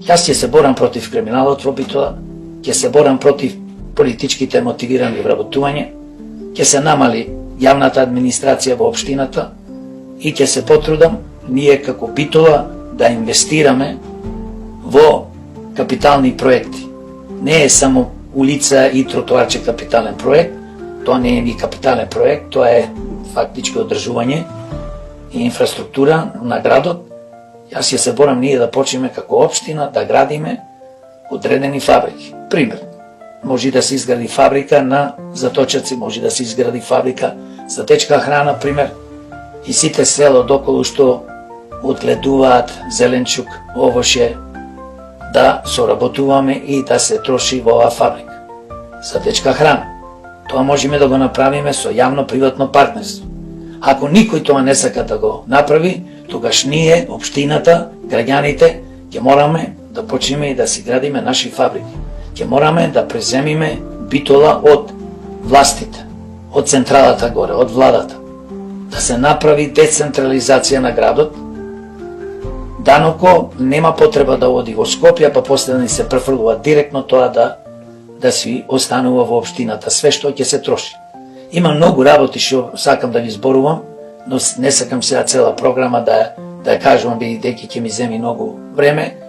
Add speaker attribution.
Speaker 1: Јас ќе се борам против криминалот во Битола, ќе се борам против политичките мотивирани вработување, ќе се намали јавната администрација во општината и ќе се потрудам ние како Битола да инвестираме во капитални проекти. Не е само улица и тротоарче капитален проект, тоа не е ни капитален проект, тоа е фактички одржување и инфраструктура на градот. Јас ќе се борам ние да почнеме како општина да градиме одредени фабрики. Пример, може да се изгради фабрика на заточаци, може да се изгради фабрика за течка храна, пример, и сите село доколу што одгледуваат зеленчук, овоше, да соработуваме и да се троши во оваа фабрика за течка храна. Тоа можеме да го направиме со јавно-приватно партнерство. Ако никој тоа не сака да го направи, тогаш ние, општината, граѓаните, ќе мораме да почнеме и да си градиме наши фабрики. Ќе мораме да преземиме Битола од властите, од централата горе, од владата. Да се направи децентрализација на градот. Даноко нема потреба да оди во Скопје, па после да ни се префрлува директно тоа да си останува во општината. Све што ќе се троши. Има многу работи што сакам да ги зборувам, но не сакам сега цела програма да ја кажувам, бидејќи ќе ми земи многу време.